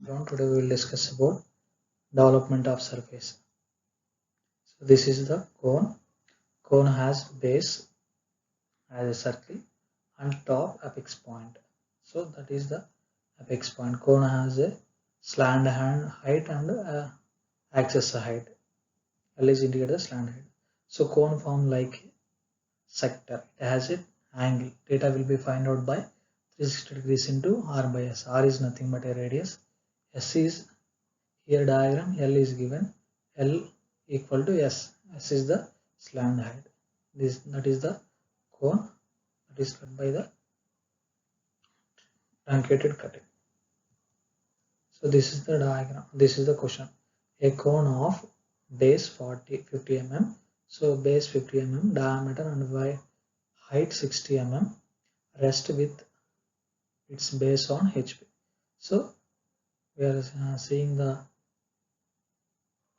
Today we will discuss about development of surface. So this is the cone. Cone has base as a circle and top apex point. So that is the apex point. Cone has a slant height and axis height. L is indicated the slant height. So cone form like sector. It has an angle. Data will be found out by 360 degrees into r by s. R is nothing but a radius. S is here diagram. L is given. L equal to S. S is the slant height. That is the cone that is cut by the truncated cutting. So this is the diagram. This is the question. A cone of base 50 mm. So base 50 mm, diameter and height 60 mm. Rest with its base on HP. So we are seeing the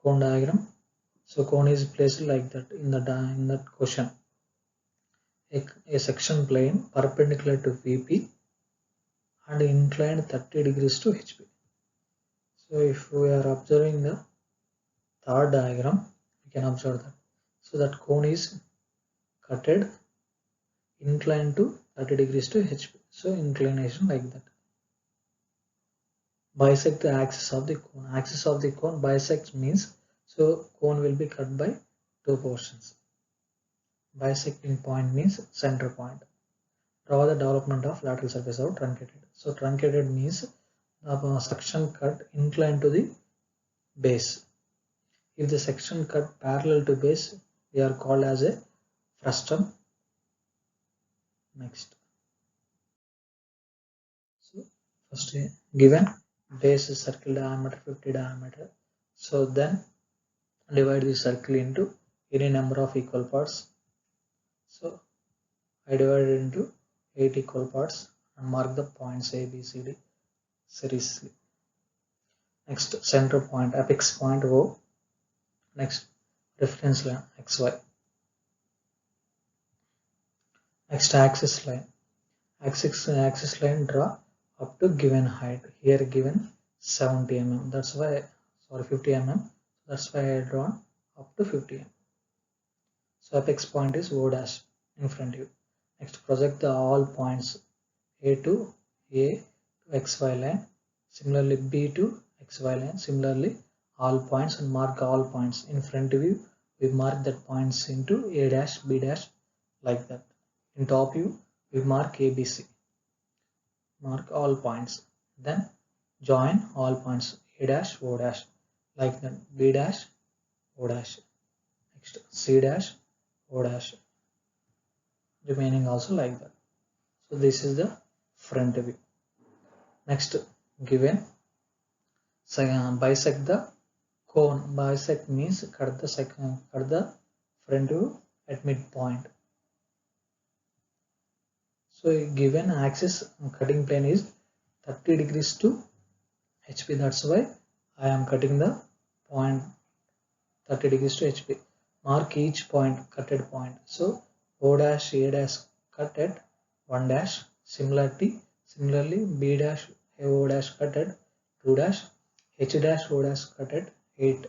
cone diagram. So cone is placed like that in that question. A section plane perpendicular to VP and inclined 30 degrees to HP. So if we are observing the third diagram, we can observe that. So that cone is cutted inclined to 30 degrees to HP. So inclination like that. Bisect the axis of the cone. Axis of the cone bisects means so cone will be cut by two portions. Bisecting point means center point. Draw the development of lateral surface of truncated. So truncated means the section cut inclined to the base. If the section cut parallel to base, they are called as a frustum. Next. So first given base is circle diameter 50 diameter. So then divide the circle into any number of equal parts. So I divided into 8 equal parts and mark the points A, B, C, D seriously. Next center point, apex point O. Next reference line XY. Next axis line. Axis line draw up to given height. Here given 70 mm. That's why 50 mm. That's why I drawn up to 50 mm. So apex point is O dash in front of you. Next project the all points A to XY line. Similarly B to XY line. Similarly all points and mark all points in front of you. We mark that points into A dash, B dash like that. In top view we mark ABC. Mark all points. Then join all points A dash, O dash like that. B dash, O dash. Next C dash, O dash. Remaining also like that. So this is the front view. Next given bisect the cone. Bisect means cut the front view at midpoint. So given axis cutting plane is 30 degrees to HP. That's why I am cutting the point 30 degrees to HP. Mark each point cutted point. So O dash A dash cut at 1 dash. Similarly B dash O dash cut at 2 dash. H dash O dash cut at 8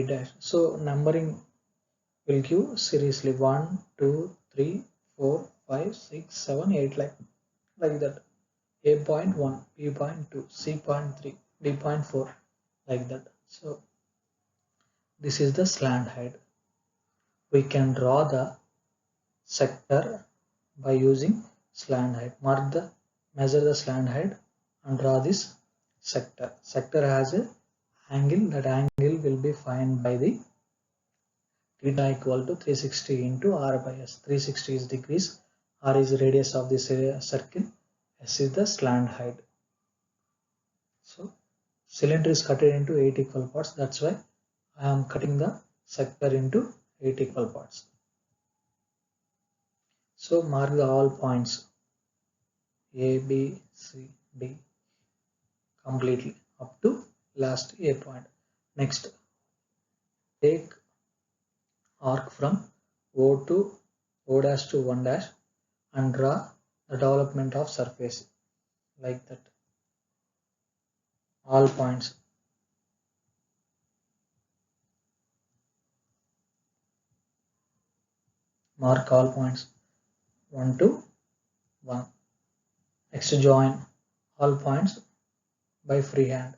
dash. So numbering will give seriously 1, 2, 3, 4, 5, 6, 7, 8 like that. A.1, B.2, C.3, D.4 like that. So this is the slant height. We can draw the sector by using slant height. Measure the slant height and draw this sector. Sector has a angle. That angle will be found by the theta equal to 360 into r by s. 360 is degrees. R is radius of this circle. S is the slant height. So cylinder is cut into 8 equal parts. That's why I am cutting the sector into 8 equal parts. So mark the all points A, B, C, D completely up to last A point. Next, take arc from O to O dash to 1 dash and draw the development of surface like that. all points. Mark all points 1 to 1. Next, join all points by freehand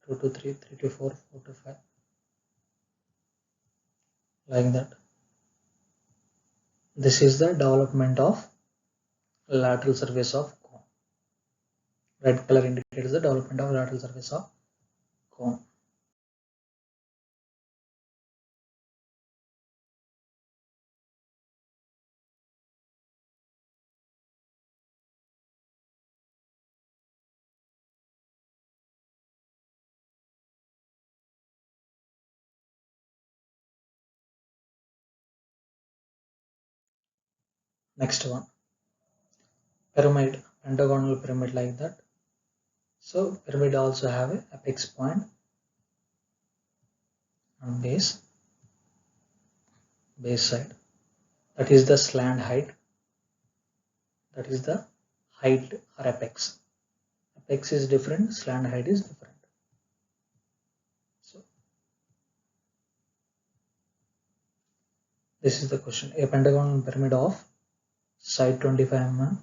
2 to 3, 3 to 4, 4 to 5, like that. This is the development of lateral surface of cone. Red color indicates the development of lateral surface of cone. Next one, pyramid, pentagonal pyramid, like that. So pyramid also have a apex point on base side. That is the slant height. That is the height or apex. Apex is different, slant height is different. So this is the question. A pentagonal pyramid of side 25 mm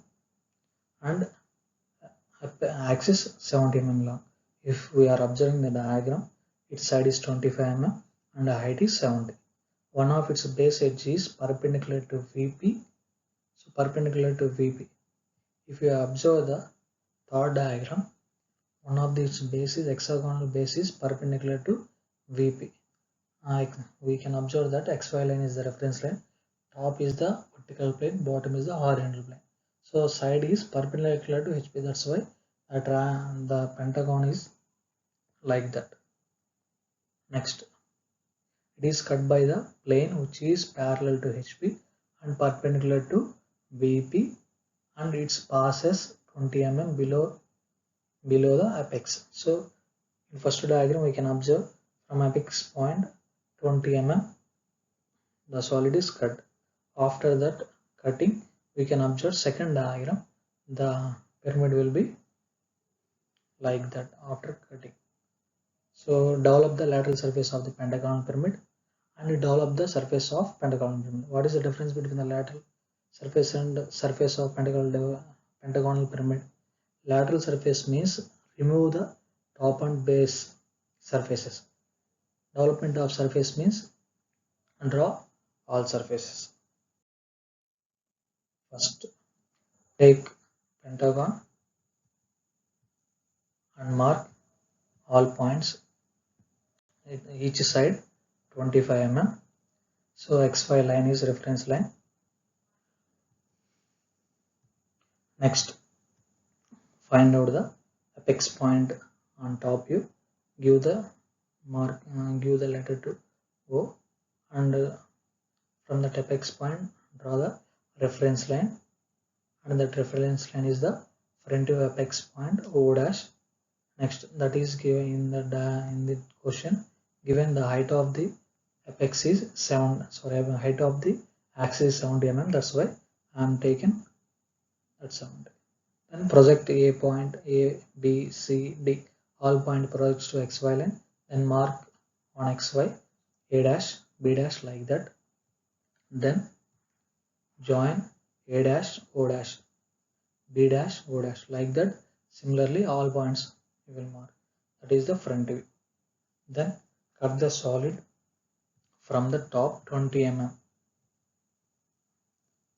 and axis 70 mm long. If we are observing the diagram, its side is 25 mm and the height is 70. One of its base edge is perpendicular to VP. So perpendicular to VP. If you observe the third diagram, one of its base is hexagonal base is perpendicular to VP. We can observe that XY line is the reference line, top is the vertical plane, bottom is the horizontal plane. So side is perpendicular to HP. That's why the pentagon is like that. Next, it is cut by the plane which is parallel to HP and perpendicular to VP, and it passes 20 mm below the apex. So in first diagram we can observe from apex point 20 mm the solid is cut. After that cutting, we can observe second diagram, the pyramid will be like that after cutting. So develop the lateral surface of the pentagonal pyramid and develop the surface of pentagonal pyramid. What is the difference between the lateral surface and surface of pentagonal pyramid? Lateral surface means remove the top and base surfaces. Development of surface means draw all surfaces. First, take pentagon and mark all points each side 25 mm. So XY line is reference line. Next, find out the apex point on top view. Give the mark, give the letter to O, and from that apex point draw the reference line, and that reference line is the front view apex point O dash. Next, that is given in the question. Given the height of the apex is height of the axis is 70 mm. That's why I am taken that 70. Then project A point, A, B, C, D. All point projects to XY line. Then mark on XY A dash, B dash, like that. Then join A dash, O dash, B dash, O dash, like that. Similarly, all points you will mark. That is the front view. Then cut the solid from the top 20 mm.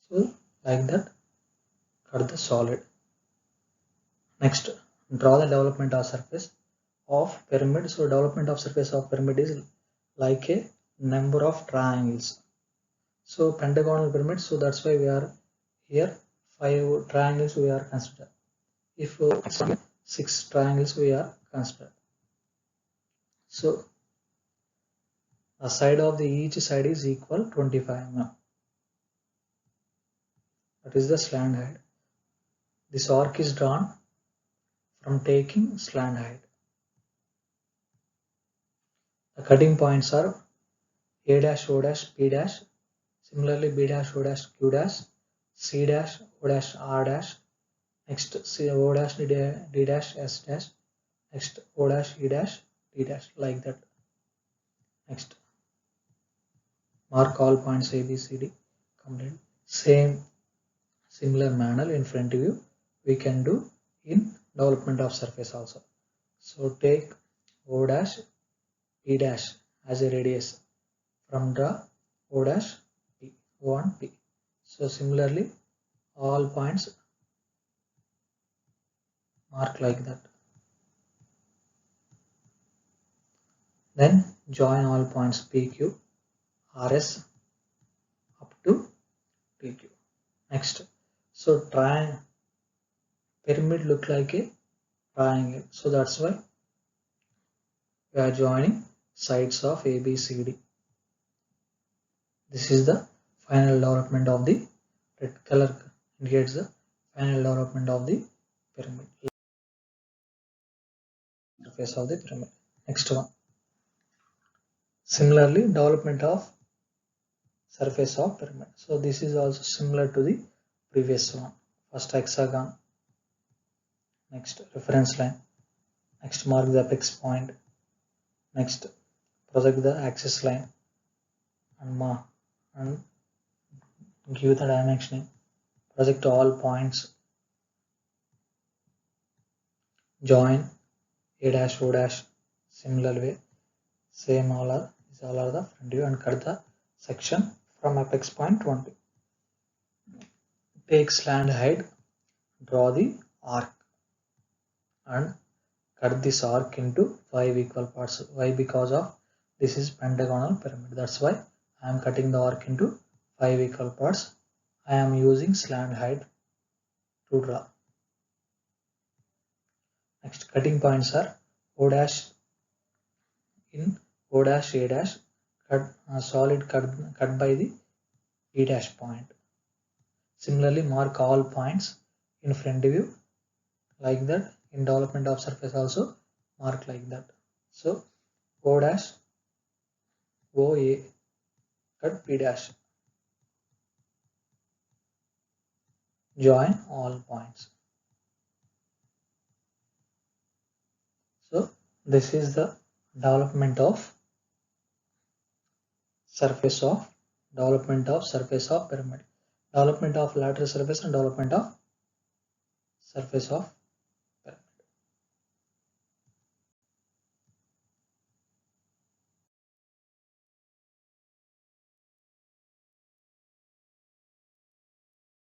So like that, cut the solid. Next, draw the development of surface of pyramid. So development of surface of pyramid is like a number of triangles. So pentagonal pyramid, so that's why we are here 5 triangles we are considered. If 6 triangles we are considered. So the side of each side is equal 25 mm. That is the slant height. This arc is drawn from taking slant height. The cutting points are A dash, O dash, B dash. Similarly, B dash, O dash, Q dash, C dash, O dash, R dash. Next, C, O dash, D dash, S dash. Next O dash, E dash, D dash, like that. Next mark all points A, B, C, D. Complete. Same similar manner in front view we can do in development of surface also. So take O dash, P dash as a radius from draw O dash P, O and P. So similarly all points mark like that. Then join all points PQ, RS up to PQ. Next, so triangle pyramid look like a triangle, so that's why we are joining sides of A, B, C, D. This is the final development of the red color indicates the final development of the pyramid, surface of the pyramid. Next one, similarly development of surface of pyramid. So this is also similar to the previous one. First hexagon, next reference line, next mark the apex point, next project the axis line and give the dimensioning, project all points, join A dash O dash similar way, same all are the front view and cut the section from apex point 20. Take slant height, draw the arc and cut this arc into 5 equal parts. Why? Because of this is pentagonal pyramid, that's why I am cutting the arc into 5 equal parts. I am using slant height to draw. Next cutting points are O dash in O dash A dash, cut solid cut by the E dash point. Similarly mark all points in front view like that. In development of surface also mark like that. So O dash OA cut P dash, join all points. So this is the development of surface of surface of pyramid, development of lateral surface and development of surface of